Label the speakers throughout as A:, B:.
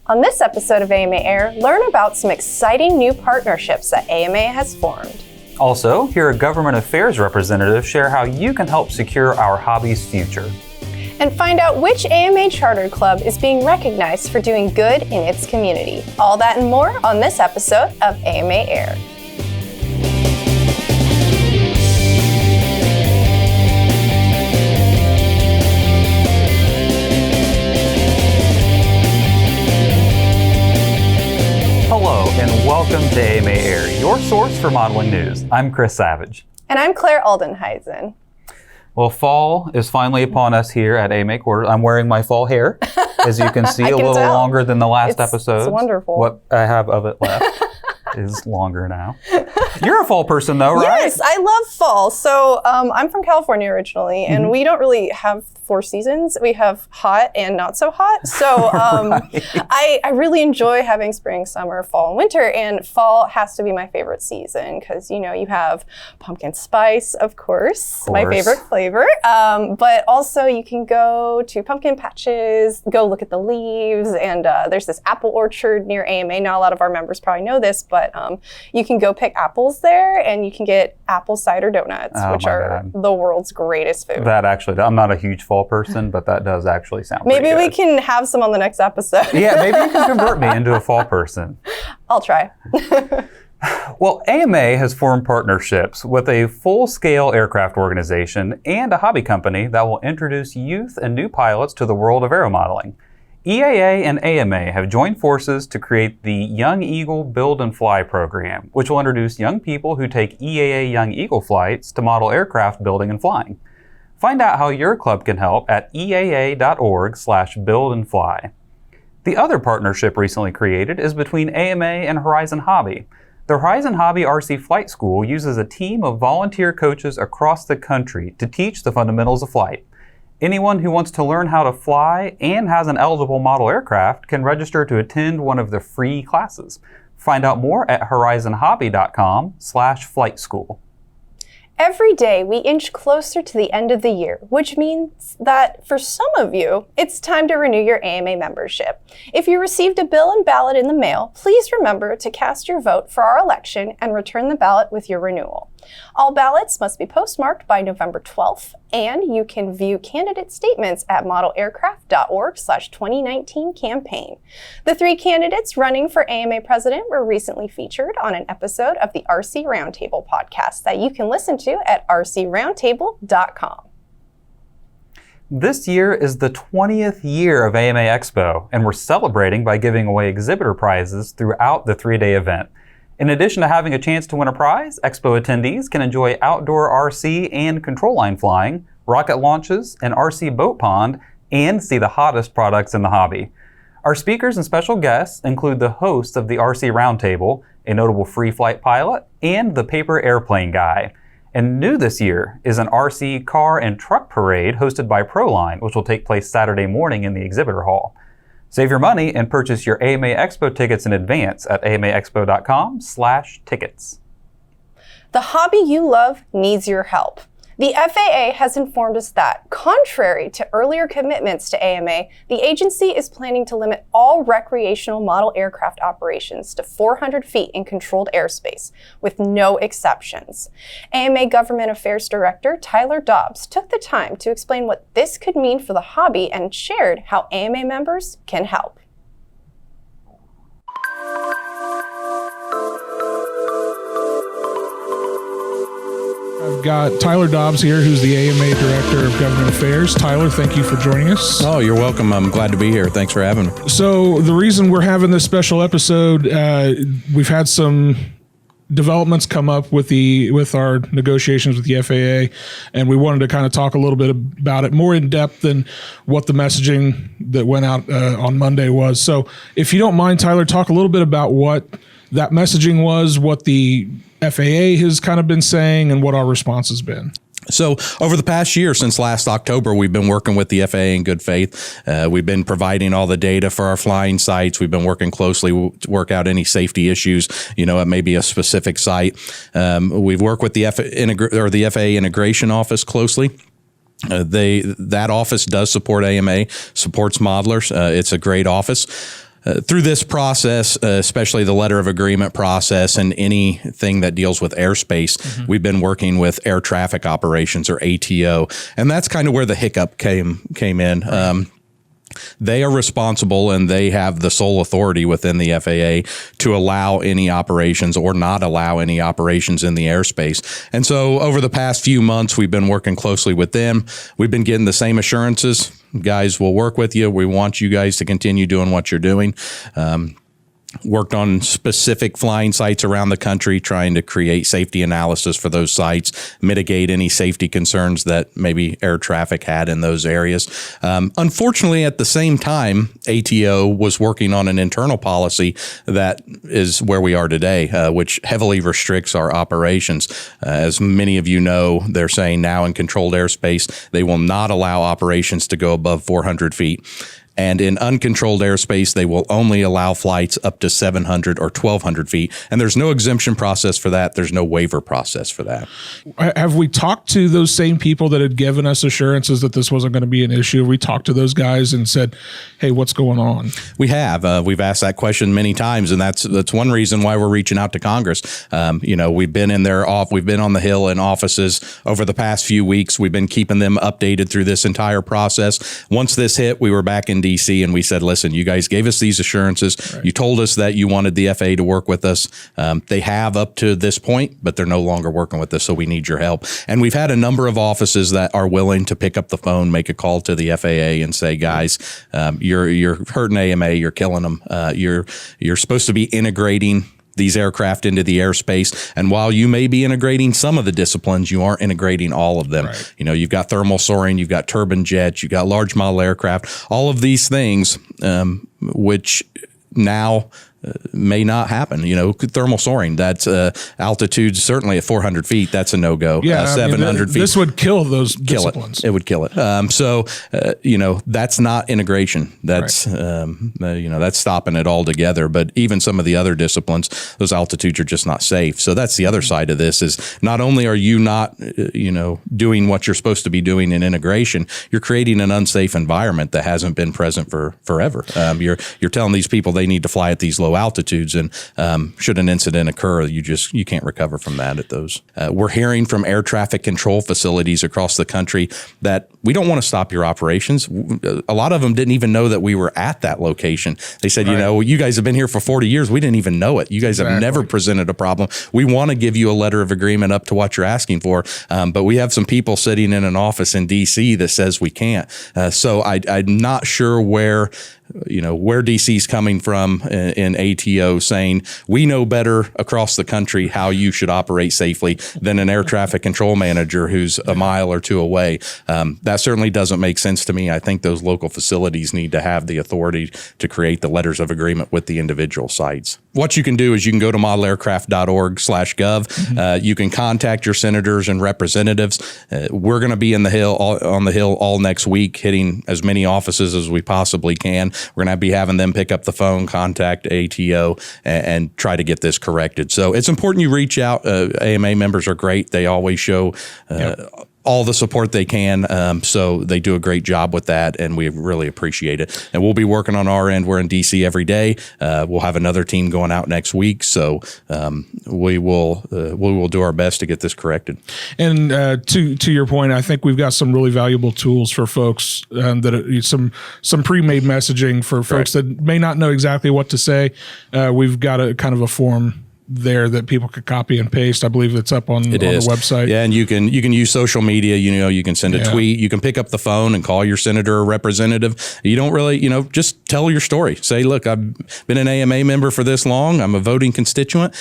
A: On this episode of AMA Air, learn about some exciting new partnerships that AMA has formed.
B: Also, hear a government affairs representative share how you can help secure our hobby's future.
A: And find out which AMA charter club is being recognized for doing good in its community. All that and more on this episode of AMA Air.
B: Hello and welcome to AMA Air, your source for modeling news. I'm Chris Savage.
A: And I'm Claire Aldenheisen.
B: Well, fall is finally upon us here at AMA Quarters. I'm wearing my fall hair, as you can see, a little longer than the last episode.
A: It's wonderful.
B: What I have of it left is longer now. You're a fall person though, right?
A: Yes, I love fall. So I'm from California originally, and we don't really have 4 seasons. We have hot and not so hot. So
B: Right.
A: I really enjoy having spring, summer, fall, and winter. And fall has to be my favorite season because, you know, you have pumpkin spice, of course. My favorite flavor. But also you can go to pumpkin patches, go look at the leaves. And there's this apple orchard near AMA. Not a lot of our members probably know this, but you can go pick apples there and you can get apple cider donuts, which are the world's greatest food.
B: I'm not a huge fall person, but that does actually sound pretty
A: Maybe we
B: good.
A: can have some on the next episode.
B: Yeah, maybe you can convert me into a fall person.
A: I'll try.
B: Well, AMA has formed partnerships with a full-scale aircraft organization and a hobby company that will introduce youth and new pilots to the world of aeromodeling. EAA and AMA have joined forces to create the Young Eagle Build and Fly program, which will introduce young people who take EAA Young Eagle flights to model aircraft building and flying. Find out how your club can help at eaa.org/buildandfly. The other partnership recently created is between AMA and Horizon Hobby. The Horizon Hobby RC Flight School uses a team of volunteer coaches across the country to teach the fundamentals of flight. Anyone who wants to learn how to fly and has an eligible model aircraft can register to attend one of the free classes. Find out more at horizonhobby.com/flight school.
A: Every day we inch closer to the end of the year, which means that for some of you, it's time to renew your AMA membership. If you received a bill and ballot in the mail, please remember to cast your vote for our election and return the ballot with your renewal. All ballots must be postmarked by November 12th, and you can view candidate statements at modelaircraft.org/2019 campaign. The 3 candidates running for AMA president were recently featured on an episode of the RC Roundtable podcast that you can listen to at rcroundtable.com.
B: This year is the 20th year of AMA Expo, and we're celebrating by giving away exhibitor prizes throughout the 3-day event. In addition to having a chance to win a prize, Expo attendees can enjoy outdoor RC and control line flying, rocket launches, an RC boat pond, and see the hottest products in the hobby. Our speakers and special guests include the hosts of the RC Roundtable, a notable free flight pilot, and the paper airplane guy. And new this year is an RC car and truck parade hosted by Proline, which will take place Saturday morning in the exhibitor hall. Save your money and purchase your AMA Expo tickets in advance at amaexpo.com/tickets.
A: The hobby you love needs your help. The FAA has informed us that, contrary to earlier commitments to AMA, the agency is planning to limit all recreational model aircraft operations to 400 feet in controlled airspace, with no exceptions. AMA Government Affairs Director Tyler Dobbs took the time to explain what this could mean for the hobby and shared how AMA members can help.
C: I've got Tyler Dobbs here, who's the AMA Director of Government Affairs. Tyler, thank you for joining us.
D: Oh, you're welcome. I'm glad to be here. Thanks for having me.
C: So the reason we're having this special episode, we've had some developments come up with our negotiations with the FAA, and we wanted to kind of talk a little bit about it more in depth than what the messaging that went out on Monday was. So if you don't mind, Tyler, talk a little bit about what that messaging was, what the FAA has kind of been saying, and what our response has been.
D: So over the past year, since last October, we've been working with the FAA in good faith. We've been providing all the data for our flying sites. We've been working closely to work out any safety issues, at maybe a specific site. We've worked with the FAA Integration Office closely. That office does support AMA, supports modelers. It's a great office. Through this process, especially the letter of agreement process and anything that deals with airspace, we've been working with air traffic operations, or ATO, and that's kind of where the hiccup came in. Right. They are responsible and they have the sole authority within the FAA to allow any operations or not allow any operations in the airspace. And so over the past few months, we've been working closely with them. We've been getting the same assurances. Guys, we'll work with you. We want you guys to continue doing what you're doing. Worked on specific flying sites around the country, trying to create safety analysis for those sites, mitigate any safety concerns that maybe air traffic had in those areas. Unfortunately, at the same time, ATO was working on an internal policy that is where we are today, which heavily restricts our operations. As many of you know, they're saying now in controlled airspace, they will not allow operations to go above 400 feet. And in uncontrolled airspace, they will only allow flights up to 700 or 1,200 feet. And there's no exemption process for that. There's no waiver process for that.
C: Have we talked to those same people that had given us assurances that this wasn't going to be an issue? Have we talked to those guys and said, hey, what's going on?
D: We have. We've asked that question many times, and that's one reason why we're reaching out to Congress. We've been in we've been on the Hill in offices over the past few weeks. We've been keeping them updated through this entire process. Once this hit, we were back in DC and we said, listen, you guys gave us these assurances. Right. You told us that you wanted the FAA to work with us. They have up to this point, but they're no longer working with us, so we need your help. And we've had a number of offices that are willing to pick up the phone, make a call to the FAA and say, guys, you're hurting AMA, you're killing them. You're supposed to be integrating these aircraft into the airspace. And while you may be integrating some of the disciplines, you aren't integrating all of them. Right. You've got thermal soaring, you've got turbine jets, you've got large model aircraft, all of these things, which now may not happen. Thermal soaring, that's altitude certainly at 400 feet. That's a no-go.
C: Yeah,
D: 700 feet.
C: This would kill those disciplines.
D: It would kill it. That's not integration. That's, that's stopping it altogether. But even some of the other disciplines, those altitudes are just not safe. So that's the other side of this is not only are you not, doing what you're supposed to be doing in integration, you're creating an unsafe environment that hasn't been present for forever. You're telling these people they need to fly at these low altitudes, and should an incident occur, you can't recover from that at those. We're hearing from air traffic control facilities across the country that we don't want to stop your operations. A lot of them didn't even know that we were at that location. They said, right. You guys have been here for 40 years. We didn't even know it. You guys have never presented a problem. We want to give you a letter of agreement up to what you're asking for, but we have some people sitting in an office in DC that says we can't. So I'm not sure where DC's coming from in ATO saying we know better across the country how you should operate safely than an air traffic control manager who's a mile or two away. That certainly doesn't make sense to me. I think those local facilities need to have the authority to create the letters of agreement with the individual sites. What you can do is you can go to modelaircraft.org/gov. Mm-hmm. You can contact your senators and representatives. We're going to be on the Hill all next week, hitting as many offices as we possibly can. We're going to be having them pick up the phone, contact ATO, and try to get this corrected. So it's important you reach out. AMA members are great. They always show all the support they can. So they do a great job with that, and we really appreciate it. And we'll be working on our end. We're in DC every day. We'll have another team going out next week. So we will do our best to get this corrected. And
C: to your point, I think we've got some really valuable tools for folks some pre-made messaging for folks that may not know exactly what to say. We've got a kind of a form there that people could copy and paste. I believe it's up on the website.
D: Yeah, and you can use social media. You can send a tweet. You can pick up the phone and call your senator or representative. You don't really, just tell your story. Say, look, I've been an AMA member for this long. I'm a voting constituent.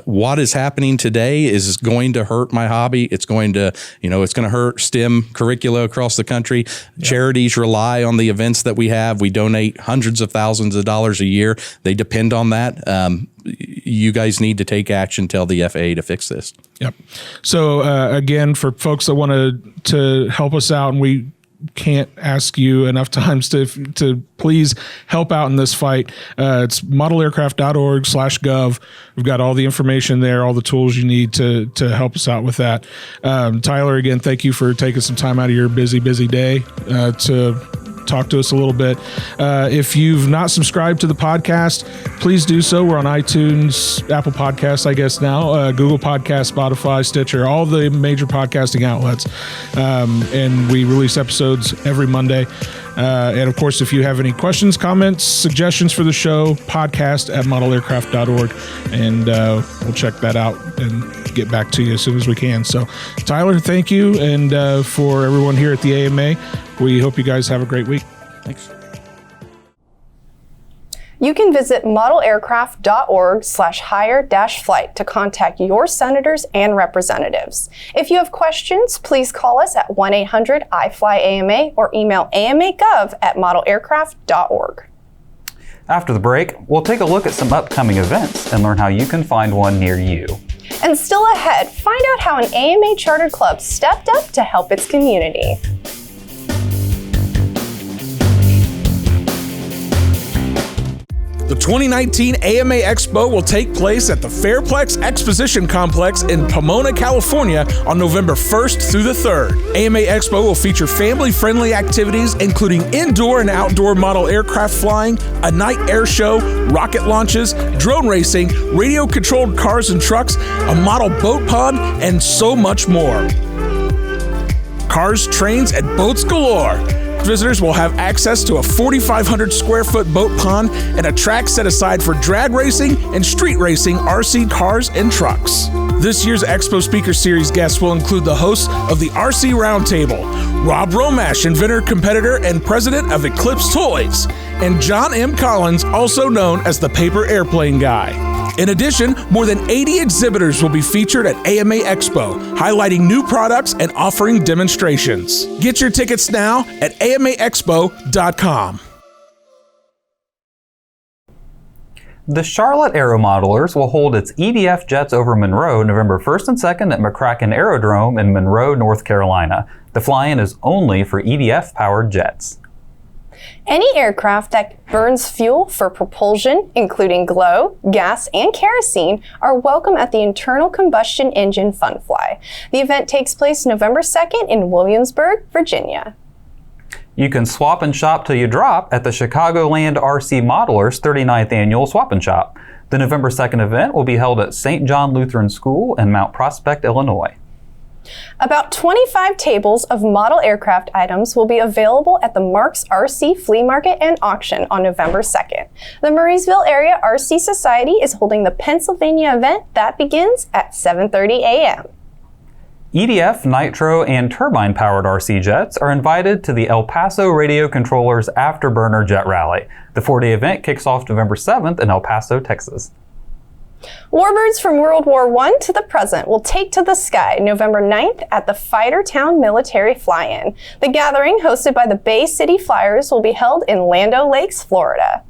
D: What is happening today is going to hurt my hobby. It's going to, it's going to hurt STEM curricula across the country. Yeah. Charities rely on the events that we have. We donate hundreds of thousands of dollars a year. They depend on that. You guys need to take action, tell the FAA to fix this.
C: Yep. So again, for folks that want to help us out, and we can't ask you enough times to please help out in this fight. It's modelaircraft.org/gov. We've got all the information there, all the tools you need to help us out with that. Tyler, again, thank you for taking some time out of your busy day to talk to us a little bit. If you've not subscribed to the podcast, please do so. We're on iTunes, Apple Podcasts, I guess now, Google Podcasts, Spotify, Stitcher, all the major podcasting outlets. And we release episodes every Monday. And of course, if you have any questions, comments, suggestions for the show, podcast@modelaircraft.org, and we'll check that out and get back to you as soon as we can. So, Tyler, thank you. And for everyone here at the AMA, we hope you guys have a great week. Thanks.
A: You can visit modelaircraft.org/hire-flight to contact your senators and representatives. If you have questions, please call us at 1-800-I-FLY-AMA or email amagov@modelaircraft.org.
B: After the break, we'll take a look at some upcoming events and learn how you can find one near you.
A: And still ahead, find out how an AMA charter club stepped up to help its community.
C: The 2019 AMA Expo will take place at the Fairplex Exposition Complex in Pomona, California on November 1st through the 3rd. AMA Expo will feature family-friendly activities including indoor and outdoor model aircraft flying, a night air show, rocket launches, drone racing, radio-controlled cars and trucks, a model boat pond, and so much more. Cars, trains, and boats galore. Visitors will have access to a 4,500 square foot boat pond and a track set aside for drag racing and street racing RC cars and trucks. This year's Expo Speaker Series guests will include the hosts of the RC Roundtable, Rob Romash, inventor, competitor, and president of Eclipse Toys, and John M. Collins, also known as the Paper Airplane Guy. In addition, more than 80 exhibitors will be featured at AMA Expo, highlighting new products and offering demonstrations. Get your tickets now at amaexpo.com.
B: The Charlotte Aeromodelers will hold its EDF Jets over Monroe November 1st and 2nd at McCracken Aerodrome in Monroe, North Carolina. The fly-in is only for EDF-powered jets.
A: Any aircraft that burns fuel for propulsion, including glow, gas, and kerosene, are welcome at the Internal Combustion Engine Fun Fly. The event takes place November 2nd in Williamsburg, Virginia.
B: You can swap and shop till you drop at the Chicagoland RC Modelers 39th Annual Swap and Shop. The November 2nd event will be held at St. John Lutheran School in Mount Prospect, Illinois.
A: About 25 tables of model aircraft items will be available at the Marks RC Flea Market and Auction on November 2nd. The Murraysville Area RC Society is holding the Pennsylvania event that begins at 7:30 a.m.
B: EDF, nitro, and turbine-powered RC jets are invited to the El Paso Radio Controllers Afterburner Jet Rally. The 4-day event kicks off November 7th in El Paso, Texas.
A: Warbirds from World War I to the present will take to the sky November 9th at the Fightertown Military Fly-In. The gathering, hosted by the Bay City Flyers, will be held in Lando Lakes, Florida.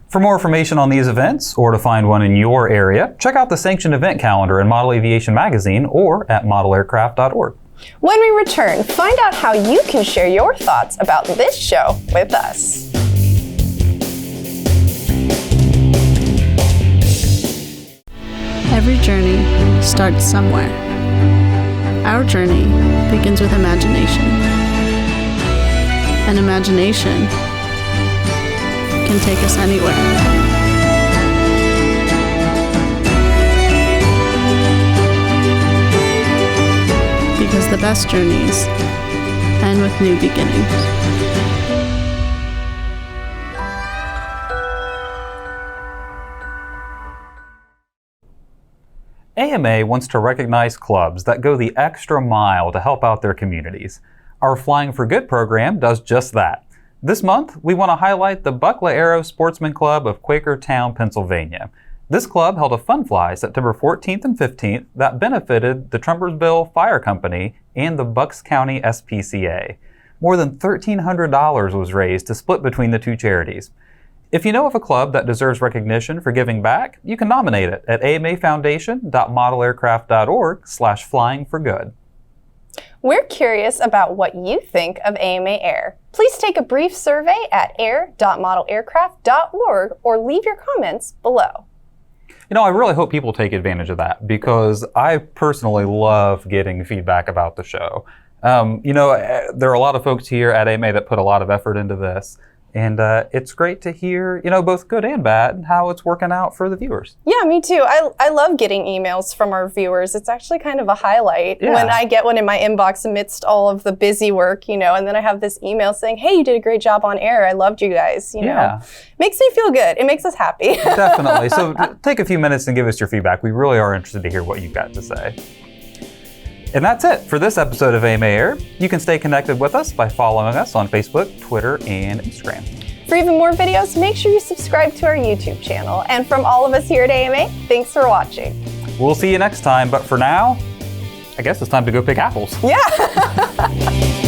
B: For more information on these events, or to find one in your area, check out the sanctioned event calendar in Model Aviation Magazine or at modelaircraft.org.
A: When we return, find out how you can share your thoughts about this show with us.
E: Every journey starts somewhere. Our journey begins with imagination. And imagination can take us anywhere. Because the best journeys end with new beginnings.
B: AMA wants to recognize clubs that go the extra mile to help out their communities. Our Flying for Good program does just that. This month, we want to highlight the Buckla Aero Sportsman Club of Quakertown, Pennsylvania. This club held a fun fly September 14th and 15th that benefited the Trumpersville Fire Company and the Bucks County SPCA. More than $1,300 was raised to split between the two charities. If you know of a club that deserves recognition for giving back, you can nominate it at amafoundation.modelaircraft.org/flyingforgood.
A: We're curious about what you think of AMA Air. Please take a brief survey at air.modelaircraft.org or leave your comments below.
B: You know, I really hope people take advantage of that because I personally love getting feedback about the show. There are a lot of folks here at AMA that put a lot of effort into this. And it's great to hear, both good and bad, how it's working out for the viewers.
A: Yeah, me too. I love getting emails from our viewers. It's actually kind of a highlight when I get one in my inbox amidst all of the busy work, and then I have this email saying, hey, you did a great job on air. I loved you guys, Makes me feel good. It makes us happy.
B: Definitely. So take a few minutes and give us your feedback. We really are interested to hear what you've got to say. And that's it for this episode of AMA Air. You can stay connected with us by following us on Facebook, Twitter, and Instagram.
A: For even more videos, make sure you subscribe to our YouTube channel. And from all of us here at AMA, thanks for watching.
B: We'll see you next time, but for now, I guess it's time to go pick apples.
A: Yeah.